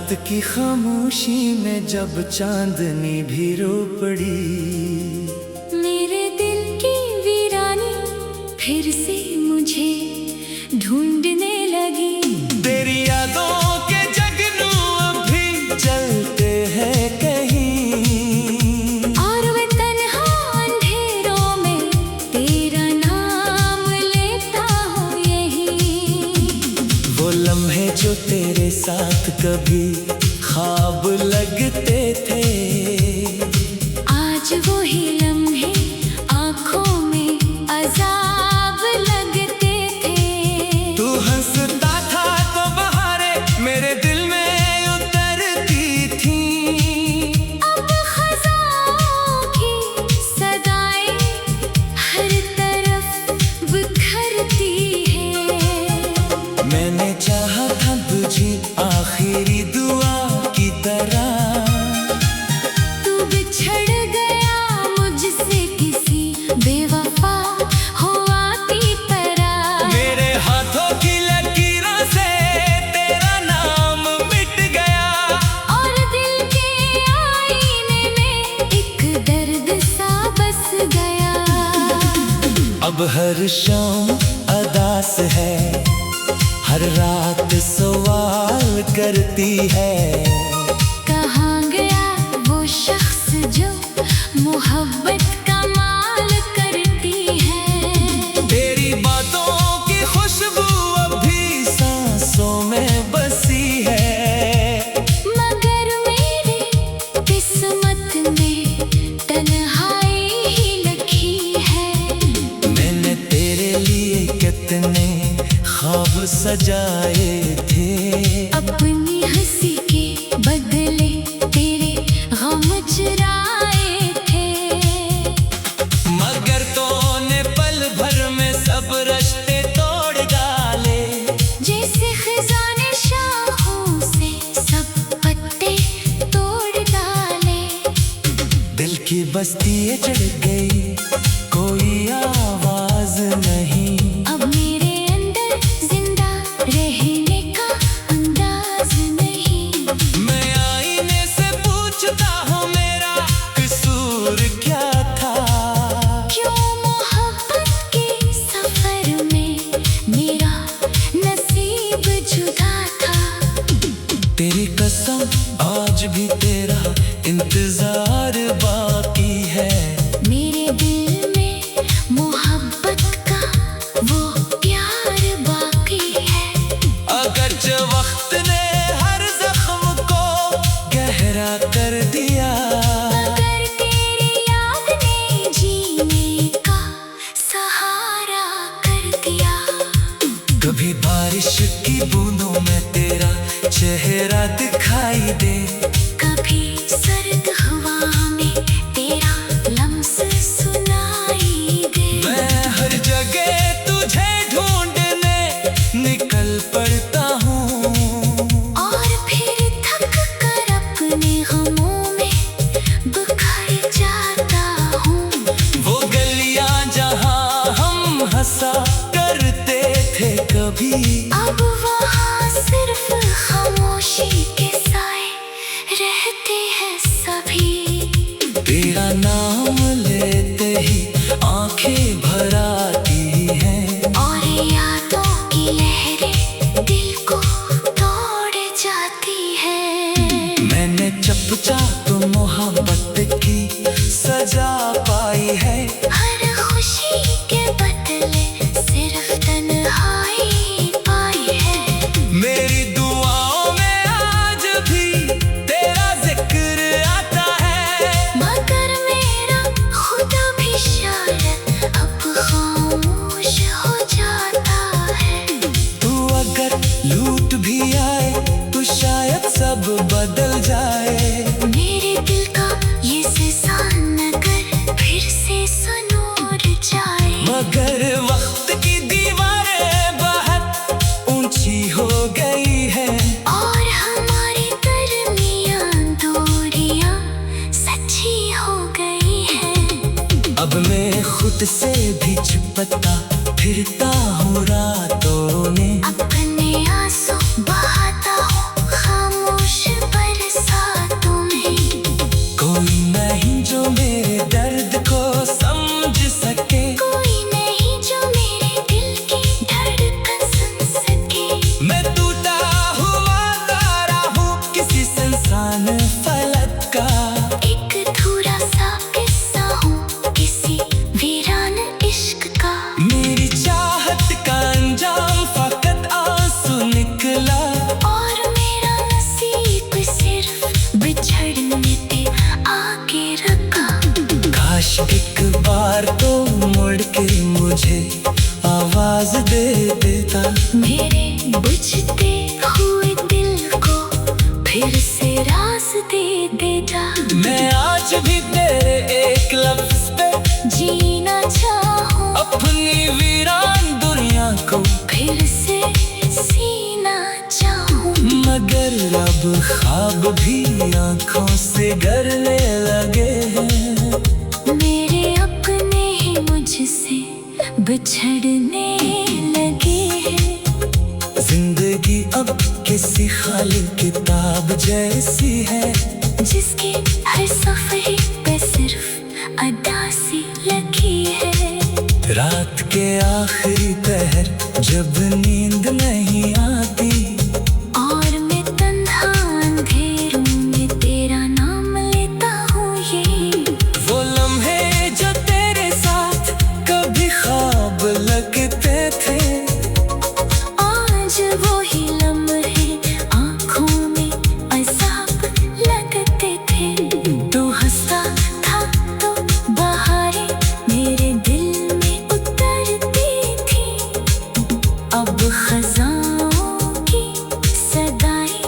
रात की खामोशी में जब चांदनी भी रो पड़ी, मेरे दिल की वीरानी फिर से मुझे ढूंढने लगी। तेरी यादों के जगनू अभी चलते हैं कहीं, और वे तन्हा अंधेरों में तेरा नाम लेता हूँ यही। वो लम्हे जो तेरे साथ कभी ख्वाब लगते थे, आज वो ही लम्हे आँखों में अजाब लगते थे। तू हंसता था तो बहारें मेरे दिल में उतरती थी। अब खज़ाओं की सदाएं हर तरफ बिखरती है। मैंने चाहा था तुझे आखिरी दुआ की तरह, तू बिछड़ गया मुझसे किसी बेवफा हुआ की तरह। मेरे हाथों की लकीरों से तेरा नाम मिट गया, और दिल के आईने में एक दर्द सा बस गया। अब हर शाम अदास है, हर रात सवाल करती है। कहाँ गया वो शख्स जो मोहब्बत का माल करती है। तेरी बातों की खुशबू अभी सांसों में बसी है, मगर मेरी किस्मत में तन्हाई ही लिखी है। मैंने तेरे लिए कितने ख्वाब सजाए थे, अपनी हंसी के बदले तेरे गम चुराए थे। मगर तूने पल भर में सब रिश्ते तोड़ डाले। जैसे खिज़ां ने शाखों से सब पत्ते तोड़ डाले। दिल की बस्ती चढ़ गई, कोई आवाज नहीं। अब मेरे अंदर जिंदा रहने का अंदाज नहीं। मैं आईने से पूछता हूँ मेरा कसूर क्या था, क्यों मोहब्बत के सफर में मेरा नसीब जुदा था। तेरी कसम आज भी तेरा इंतजार बाकी है। मेरे दिल में मोहब्बत का वो प्यार बाकी है। अगरचे वक्त ने हर जख्म को गहरा कर दिया, मगर तेरी याद ने जीने का सहारा कर दिया। कभी बारिश की बूंदों में तेरा चेहरा दिखाई दे, कभी सर्द हवा में तेरा लम्स सुनाई दे। मैं हर जगह तुझे ढूंढने निकल पड़ता हूँ, और फिर थक कर अपने गमों में बिखर जाता हूँ। वो गलियां जहाँ हम हंसा करते थे कभी, अब वहाँ सिर्फ खामोशी के साए रहते हैं सभी। तेरा नाम लेते ही आंखें भर आती हैं, और यादों की लहरें दिल को तोड़ जाती है। मैंने चुपचाप मोहब्बत की सजा पाई है। हर खुशी के बदले सिर्फ तन्हाई पाई है। मेरी दुआओं में आज भी तेरा जिक्र आता है, मगर मेरा खुदा भी शायद अब खामोश हो जाता है। तू अगर लूट भी आए तो शायद सब बदल जाए। मेरे दिल का ये सिलसिला नगर फिर से सुनूर जाए। मगर वक्त की दीवारें बहुत ऊंची हो गई है, और हमारे दरमियां दूरियां सच्ची हो गई हैं। अब मैं खुद से भी चिपकता फिरता हूँ रातों में। अपने आंसू बहाता हूँ खामोश के मुझे आवाज दे देता। मेरे बुझते हुए दिल को फिर से रास दे देता। मैं आज भी तेरे एक लफ्ज पे जीना चाहूं, अपनी वीरान दुनिया को फिर से सीना चाहूं। मगर अब ख्वाब भी आंखों से गरने लगे हैं। मेरे अपने ही मुझसे बिछड़ने लगे हैं। जिंदगी अब किसी खाली किताब जैसी है, जिसके हर सफ़े पे सिर्फ अदा सी लगी है। रात के आखिरी पहर जब नींद नहीं आती, और मैं तन्हा अंधेरों में तेरा नाम लेता हूँ। ये वो लम्हे जो तेरे साथ कभी ख्वाब लगते थे, आज वो ही लम्हे आँखों में अज़ाब लगते थे। तू हंसता था तो बहारें मेरे दिल में उतरती थी। अब खज़ाओं की सदाएं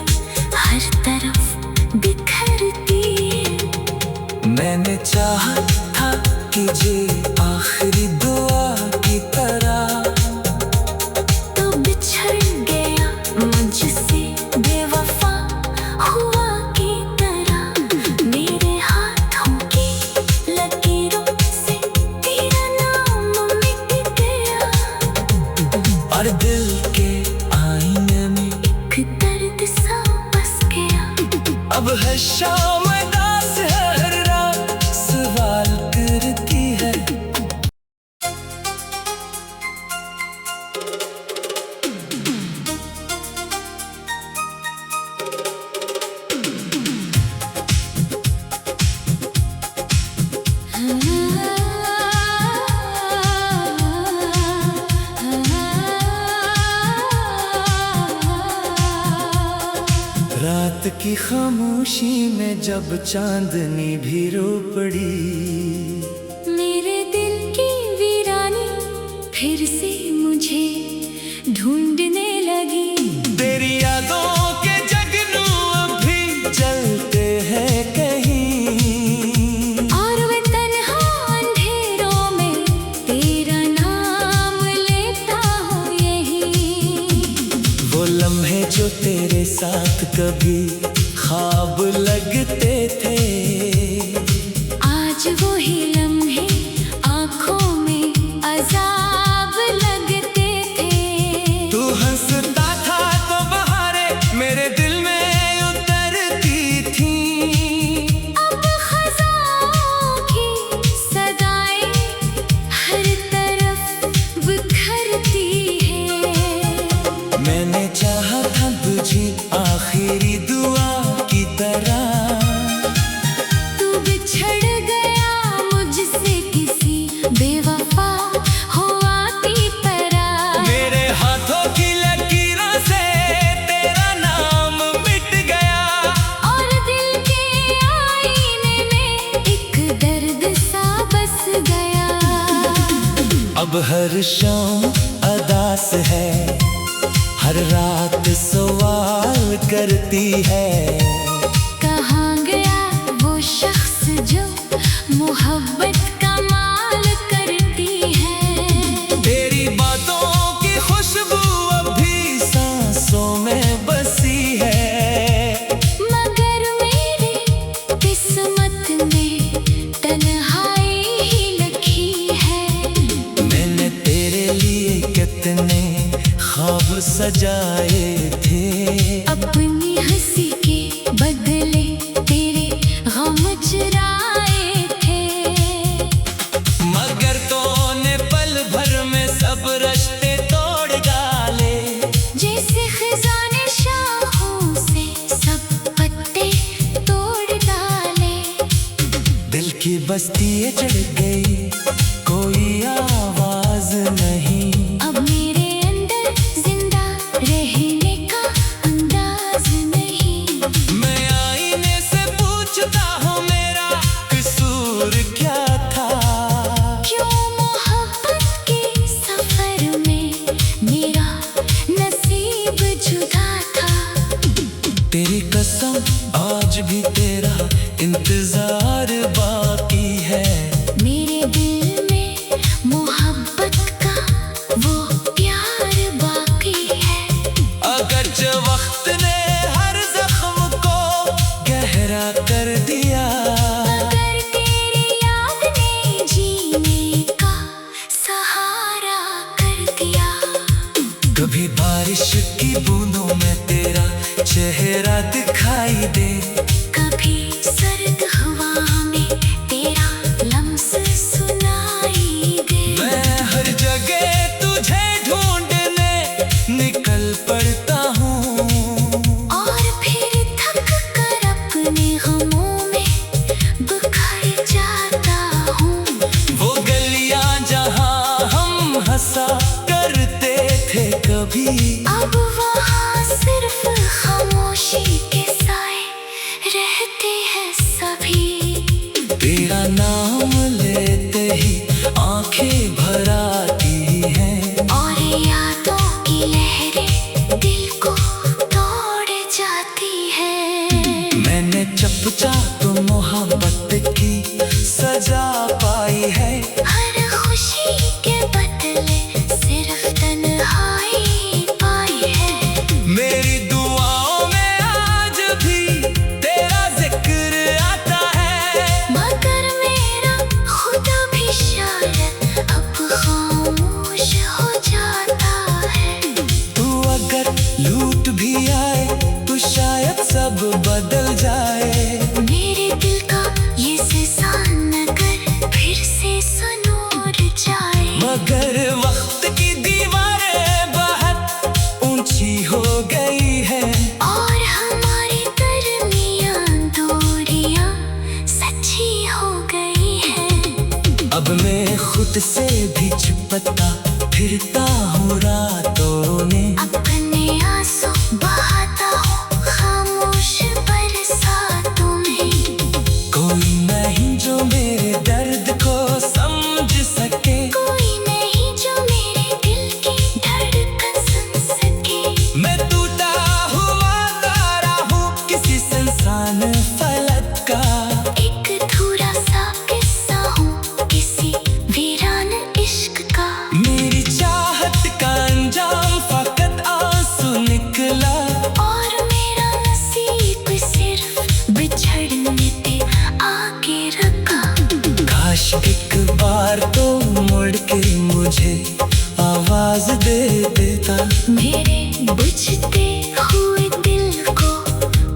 हर तरफ बिखरती है। मैंने चाहा था कि ये आखिरी दुआ की तरह, तो बिछड़ गया मुझसे बेवफा हुआ की तरह। मेरे हाथों की लकीरों से तेरा नाम मिट गया, और दिल के आईने में एक दर्द सा बस गया। अब हर शाम उदास है, हर रात सवाल करती है। रात की खामोशी में जब चांदनी भी रो पड़ी, मेरे दिल की वीरानी फिर से मुझे ढूंढने लगी। तेरी यादों के जगनू अभी जलते हैं कहीं, और मैं तन्हा अंधेरों में तेरा नाम लेता हूँ यही। वो लम्हे जो तेरे साथ कभी ख्वाब लगते थे, आज वो ही लम्हे आँखों में अज़ाब लगते थे। तू हंसता था तो बहारें मेरे दिल में उतरती थी। अब खज़ाओं की सदाएं हर तरफ बिखरती है। मैंने चाहा था तुझे आखिरी दुआ की तरह, तू बिछड़ गया मुझसे किसी बेवफा हुआ की तरह। मेरे हाथों की लकीरों से तेरा नाम मिट गया, और दिल के आईने में एक दर्द सा बस गया। अब हर शाम अदास है, हर रात सवाल करती है। कहाँ गया वो शख्स जो मोहब्बत का माल करती है। तेरी बातों की खुशबू अभी सांसों में बसी है, मगर मेरी किस्मत में तन्हाई ही लिखी है। मैंने तेरे लिए कितने ख्वाब सजाए थे, अपनी हंसी के बदले तेरे गम चुराए थे। मगर तूने पल भर में सब रिश्ते तोड़ डाले। जैसे खजाने शाहों से सब पत्ते तोड़ डाले। दिल की बस्ती चढ़ गई, कोई आवाज नहीं। अब मेरे अंदर जिंदा रहने का अंदाज नहीं। मैं आईने से पूछता हूँ मेरा कसूर क्या था। क्यों मोहब्बत बारिश की बूंदों में तेरा चेहरा दिखाई दे। कभी सर्द हवा में तेरा लम्स सुनाई दे। मैं हर जगह तुझे ढूंढने निकल पड़ता हूँ, और फिर थक कर अपने गमों में बिखर जाता हूँ। वो गलियां जहाँ हम हंसा करते थे कभी, अब वहाँ सिर्फ खामोशी के साए रहते हैं सभी। तेरा नाम लेते ही आंखें भर आती हैं, और यादों की लहरें दिल को तोड़ जाती है। मैंने चुपचाप मोहब्बत की सजा पाई है। हर खुशी के बदले सिर्फ तन्हाई पाई है। मेरी दुआओं में आज भी तेरा जिक्र आता है, मगर मेरा खुदा भी शायद अब खामोश हो जाता है। तू अगर लूट भी आए तो शायद सब बदल जाए। मेरे दिल का ये सिसान नगर फिर से सुनूर जाए। मगर वक्त की दीवारें बहुत ऊंची हो गई है, और हमारी दरमियां दूरियां सच्ची हो गई हैं। अब मैं खुद से भी चिपकता फिरता हूँ रातों में। अपने आंसू बहाता हूँ खामोश बरसातों में। कोई नहीं जो मेरे दर्द को समझ सके, कोई नहीं जो मेरे दिल की धड़कन सुन सके। मैं टूटा हुआ तारा हूँ किसी सुनसान फलक का। एक अधूरा सा किस्सा हूँ किसी वीरान इश्क का। मेरी चाहत का अंजाम फकत आंसू निकला, और मेरा नसीब सिर्फ बिछड़ने पे आके रखा। काश एक बार तो मुड़ के मुझे आवाज दे देता। मेरे बुझते हुए दिल को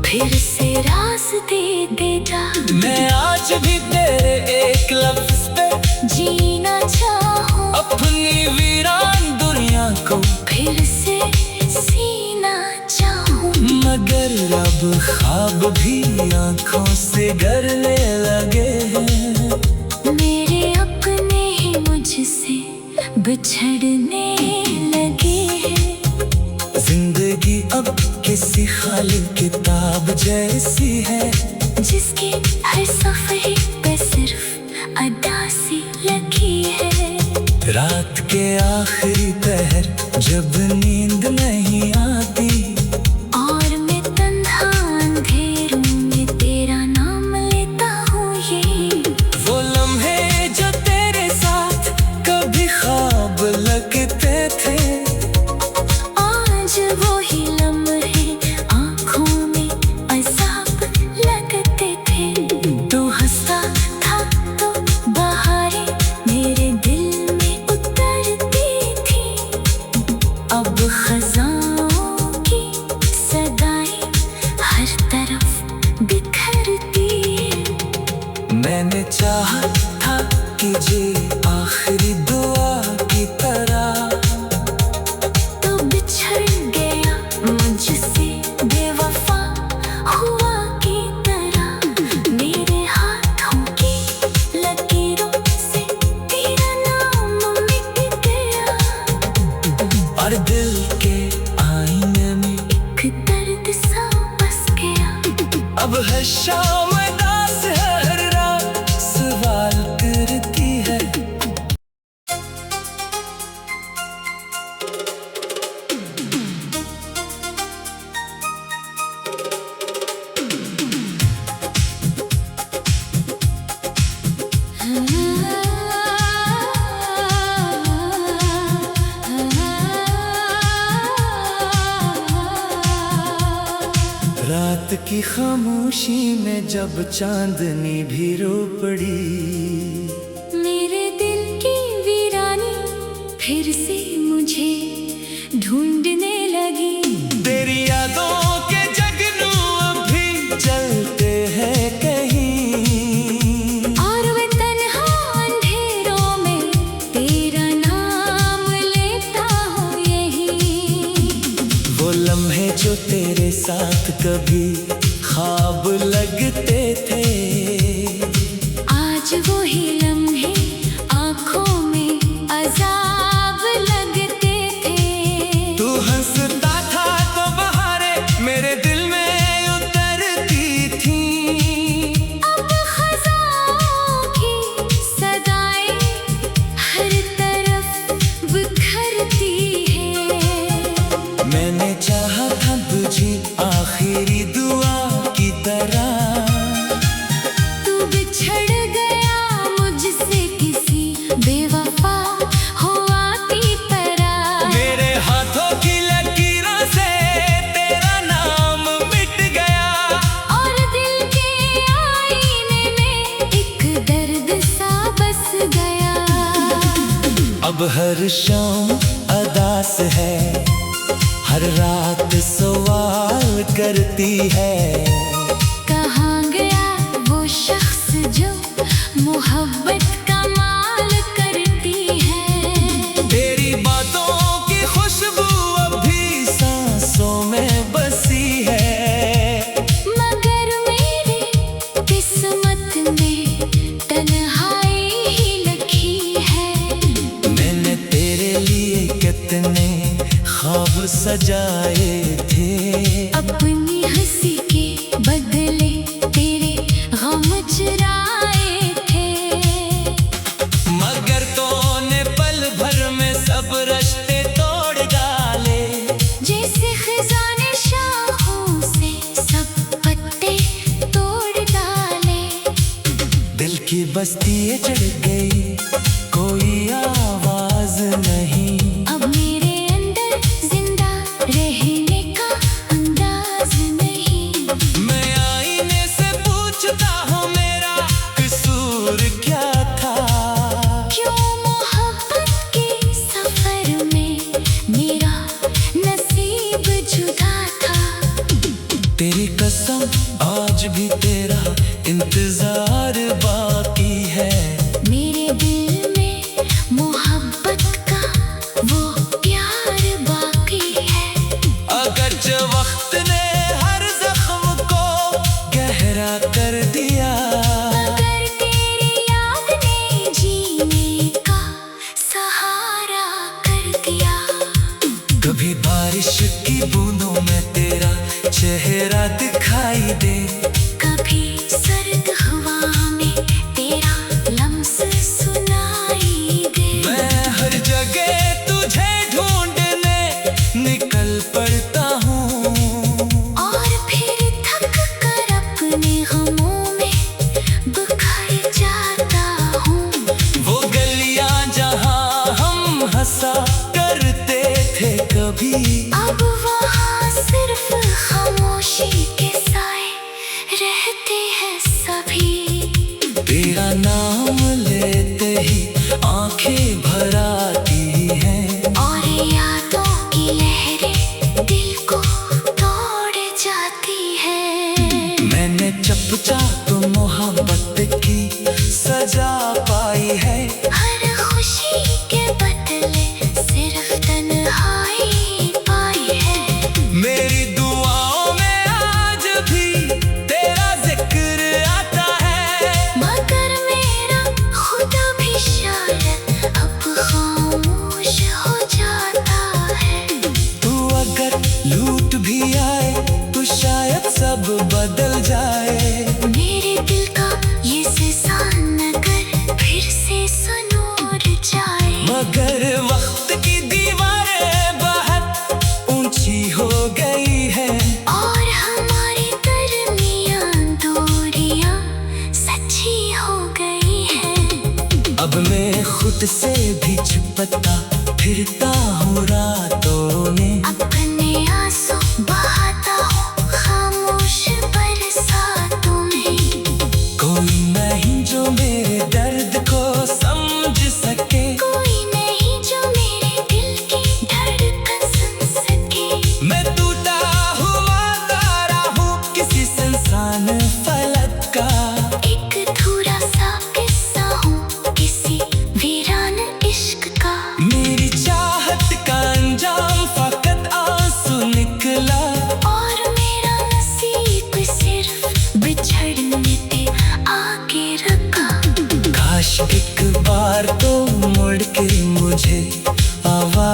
फिर से रास दे देता। मैं आज भी तेरे एक लफ्ज पे जीना चाहूँ अपनी वीरान दुनिया को फिर से सीना चाहूँ। मगर अब ख्वाब भी आंखों से गरने लगे हैं। मेरे अपने ही मुझसे बिछड़ने लगे हैं। जिंदगी अब किसी खाली किताब जैसी है, जिसके हर सफ़े पे सिर्फ अदा सी लगी है। रात के आखिरी पहर जब नींद नहीं आती, और मैं तन्हा अंधेरों में तेरा नाम लेता हूँ। ये वो लम्हे जो तेरे साथ कभी ख्वाब लगते थे, आज वो ही लम्हे आँखों में अज़ाब लगते थे। तू हंसता था तो बहारें मेरे दिल में उतरती थी। अब खज़ाओं की सदाएं हर तरफ बिखरती हैं। मैंने चाहा था कि ये आखिरी दुआ की तरह तो बिछड़ गया मुझसे बेवफा हुआ की तरह। मेरे हाथों की लकीरों से तेरा नाम मिट गया। और दिल के आईने में एक दर्द सा बस गया। अब हर शाम दास हर रात सवाल करती है। रात की खामोशी में जब चांदनी भी रो पड़ी, मेरे दिल की वीरानी फिर से मुझे ढूंढने लगी। साथ कभी ख्वाब लगते थे। आज वो ही लम्हे आँखों में अजाब लगते थे। तू हंसता था तो बहारें मेरे दिल में उतरती थी। अब खज़ाओं की सदाएं हर तरफ बिखरती है। मैंने चाहा था तुझे आखिरी दुआ की तरह। तू बिछड़ गया मुझसे किसी बेवफा हुआ की तरह। मेरे हाथों की लकीरों से तेरा नाम मिट गया। और दिल के आईने में एक दर्द सा बस गया। अब हर शाम अदास है, हर रात सवाल करती है। कहाँ गया वो शख्स जो मोहब्बत का माल करती है। तेरी बातों की खुशबू अब भी सांसों में बसी है। मगर मेरे किस्मत में तन्हाई ही लिखी है। मैंने तेरे लिए कितने ख्वाब सजाए थे। अपनी हंसी के बदले तेरे गम चुराए थे। मगर तूने पल भर में सब रिश्ते तोड़ डाले। जैसे खजाने शाखों से सब पत्ते तोड़ डाले। दिल की बस्ती चढ़ गई, कोई आवाज नहीं। अब मेरे अंदर जिंदा रहने का अंदाज नहीं। मैं आईने से पूछता हूँ मेरा कसूर क्या था। क्यों मोहब्बत के सफर में मेरा नसीब जुदा था। तेरी कसम आज भी तेरा इंतजार बाकी है। मेरे दिल में मोहब्बत का वो प्यार बाकी है। अगरचे वक्त ने हर जख्म को गहरा कर दिया। मगर तेरी याद ने जीने का सहारा कर दिया। कभी बारिश की बूंदों में तेरा चेहरा दिखाई दे। कभी सर्द हवा में तेरा लम्स सुनाई दे। मैं हर जगह तुझे ढूंढने निकल पड़ता हूँ। और फिर थक कर अपने गमों में बिखर जाता हूँ। वो गलियां जहाँ हम हंसा करते थे कभी, अब वहाँ सिर्फ खामोशी के साए रहते हैं सभी। तेरा नाम लेते ही आंखें भर आती हैं। और यादों की लहरें दिल को तोड़ जाती है। मैंने चुपचाप मोहब्बत की सजा पाई है। हर खुशी के बदले सिर्फ तन्हाई पाई है। मेरी दुआओं में आज भी तेरा जिक्र आता है। मगर मेरा खुदा भी शायद अब खामोश हो जाता है। तू अगर लूट भी आए तो शायद सब बदल जाए। मेरे दिल का ये सिसान अगर फिर से सुनूर जाए। मगर वक्त की दीवारें बहुत ऊंची हो गई है। और हमारे दरमियान दूरियां सच्ची हो गई हैं। अब मैं खुद से भी छुपता फिरता हूँ रातों में। अपने आंसू बहाता हूँ खामोश बरसातों में। कोई नहीं जो मेरे दर्द को समझ सके। कोई नहीं जो मेरे दिल की धड़कन सुन सके। मैं टूटा हुआ तारा हूँ किसी सुनसान फलक का। एक अधूरा सा किस्सा हूँ किसी वीरान इश्क का। मेरी चाहत का अंजाम फकत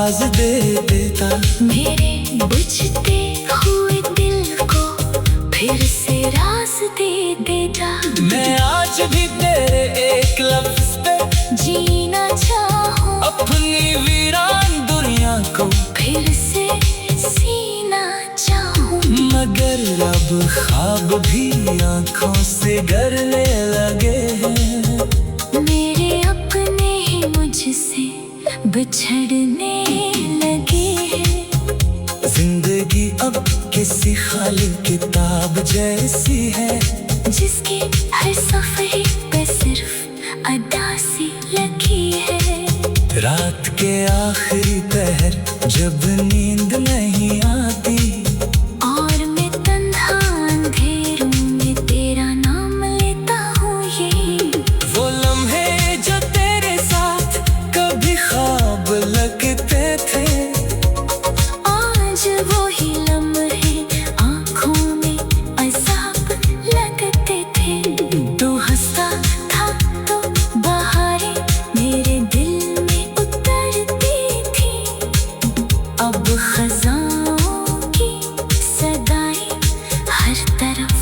आवाज दे देता। मेरे बुझते हुए दिल को फिर से रास दे देता। मैं आज भी तेरे एक लफ्ज पे जीना चाहूं, अपनी वीरान दुनिया को फिर से सीना चाहूं। मगर अब ख्वाब भी आंखों से गरने लगे हैं। मेरे अपने ही मुझसे बिछड़ने लगे हैं। जिंदगी अब किसी खाली किताब जैसी है, जिसकी हर सफ़े पे सिर्फ अदा सी लगी है। रात के आखिरी पहर जब नींद नहीं आती, और मैं तन्हा अंधेरों में तेरा नाम लेता हूँ। यही वो लम्हे जो तेरे साथ कभी ख्वाब लगते थे, आज वो ही लम्हे आँखों में अज़ाब लगते थे। तू हंसता था तो बहारें मेरे दिल में उतरती थी। अब खज़ाओं की सदाएं हर तरफ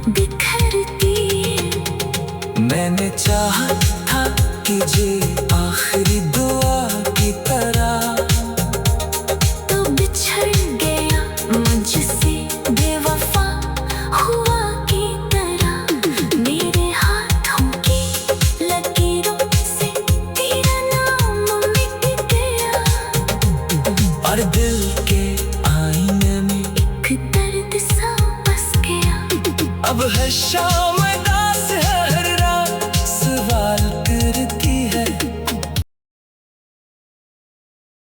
बिखरती है। मैंने चाहा था कि ये आखिरी दुआ की तरह, तो बिछड़ गया मुझसे बेवफा हुआ की तरह। मेरे हाथों की लकीरों से तेरा नाम मिट गया, और दिल के आईने में एक दर्द सा बस गया। अब है शाम